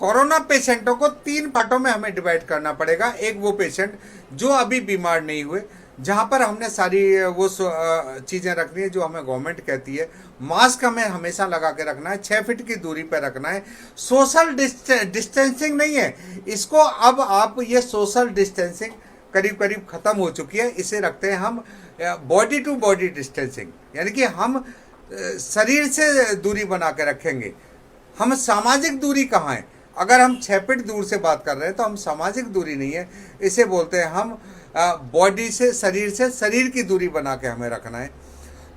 Corona पेशेंटों को 3 पार्टों में हमें डिवाइड करना पड़ेगा। एक वो पेशेंट जो अभी बीमार नहीं हुए, जहां पर हमने सारी वो चीज़ें रखनी है जो हमें गवर्नमेंट कहती है। मास्क हमें हमेशा लगा के रखना है, 6 फीट की दूरी पर रखना है। सोशल डिस्टेंसिंग नहीं है इसको, अब आप ये सोशल डिस्टेंसिंग करीब करीब खत्म हो चुकी है। इसे रखते हैं हम बॉडी टू बॉडी डिस्टेंसिंग, यानी कि हम शरीर से दूरी बना के रखेंगे। हम सामाजिक दूरी कहाँ है? अगर हम 6 फीट दूर से बात कर रहे हैं तो हम सामाजिक दूरी नहीं है, इसे बोलते हैं हम बॉडी से शरीर की दूरी बना के हमें रखना है।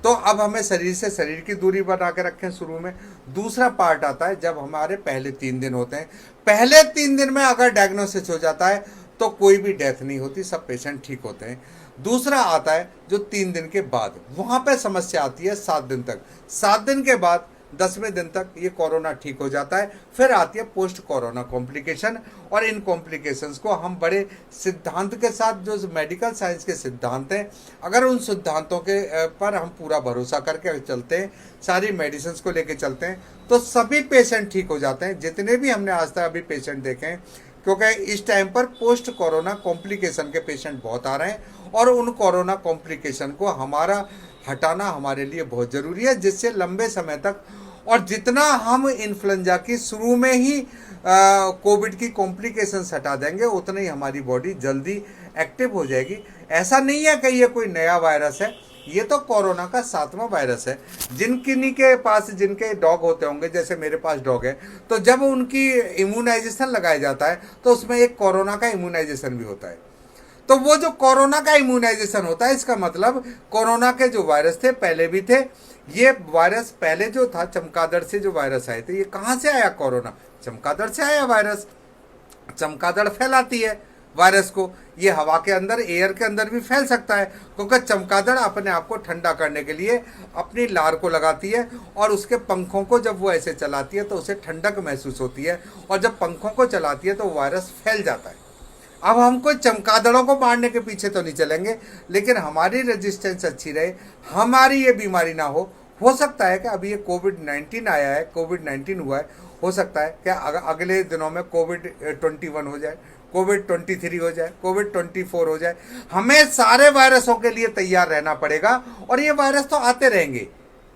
तो अब हमें शरीर से शरीर की दूरी बना के रखें शुरू में। दूसरा पार्ट आता है जब हमारे पहले 3 दिन होते हैं। पहले 3 दिन में अगर डायग्नोसिस हो जाता है तो कोई भी डेथ नहीं होती, सब पेशेंट ठीक होते हैं। दूसरा आता है जो 3 दिन के बाद, वहाँ पे समस्या आती है 7 दिन तक। 7 दिन के बाद 10वें दिन तक ये कोरोना ठीक हो जाता है। फिर आती है पोस्ट कोरोना कॉम्प्लिकेशन, और इन कॉम्प्लिकेशंस को हम बड़े सिद्धांत के साथ, जो मेडिकल साइंस के सिद्धांत हैं, अगर उन सिद्धांतों के पर हम पूरा भरोसा करके चलते हैं, सारी मेडिसिन को लेके चलते हैं, तो सभी पेशेंट ठीक हो जाते हैं। जितने भी हमने आज तक अभी पेशेंट देखे हैं, क्योंकि इस टाइम पर पोस्ट कोरोना कॉम्प्लिकेशन के पेशेंट बहुत आ रहे हैं, और उन कोरोना कॉम्प्लिकेशन को हमारा हटाना हमारे लिए बहुत ज़रूरी है, जिससे लंबे समय तक, और जितना हम इन्फ्लुएंजा की शुरू में ही कोविड की कॉम्प्लिकेशंस हटा देंगे, उतना ही हमारी बॉडी जल्दी एक्टिव हो जाएगी। ऐसा नहीं है कि ये कोई नया वायरस है, ये तो कोरोना का 7वां वायरस है। जिनके के पास, जिनके डॉग होते होंगे, जैसे मेरे पास डॉग है, तो जब उनकी इम्यूनाइजेशन लगाया जाता है तो उसमें एक कोरोना का इम्यूनाइजेशन भी होता है। तो वो जो कोरोना का इम्यूनाइजेशन होता है, इसका मतलब कोरोना के जो वायरस थे पहले भी थे। ये वायरस पहले जो था, चमगादड़ से जो वायरस आए थे, ये कहाँ से आया? कोरोना चमगादड़ से आया वायरस। चमगादड़ फैलाती है वायरस को, ये हवा के अंदर, एयर के अंदर भी फैल सकता है, क्योंकि चमगादड़ अपने आप को ठंडा करने के लिए अपनी लार को लगाती है, और उसके पंखों को जब वो ऐसे चलाती है तो उसे ठंडक महसूस होती है, और जब पंखों को चलाती है तो वायरस फैल जाता है। अब हम कोई चमगादड़ों को मारने के पीछे तो नहीं चलेंगे, लेकिन हमारी रेजिस्टेंस अच्छी रहे, हमारी ये बीमारी ना हो सकता है कि अभी ये कोविड-19 आया है, कोविड-19 हुआ है, हो सकता है कि अगले दिनों में कोविड-21 हो जाए, कोविड-23 हो जाए, कोविड-24 हो जाए। हमें सारे वायरसों के लिए तैयार रहना पड़ेगा, और ये वायरस तो आते रहेंगे,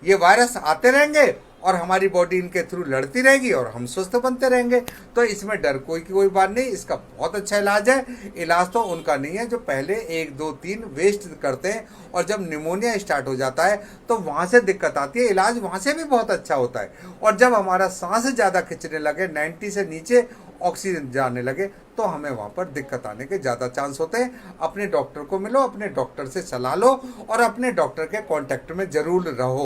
ये वायरस आते रहेंगे, और हमारी बॉडी इनके थ्रू लड़ती रहेगी, और हम स्वस्थ बनते रहेंगे। तो इसमें डर कोई बात नहीं, इसका बहुत अच्छा इलाज है। इलाज तो उनका नहीं है जो पहले 1 2 3 वेस्ट करते हैं, और जब निमोनिया स्टार्ट हो जाता है तो वहाँ से दिक्कत आती है। इलाज वहाँ से भी बहुत अच्छा होता है, और जब हमारा सांस ज़्यादा खिंचने लगे, 90 से नीचे ऑक्सीजन जाने लगे, तो हमें वहाँ पर दिक्कत आने के ज़्यादा चांस होते हैं। अपने डॉक्टर को मिलो, अपने डॉक्टर से सलाह लो, और अपने डॉक्टर के कॉन्टैक्ट में ज़रूर रहो।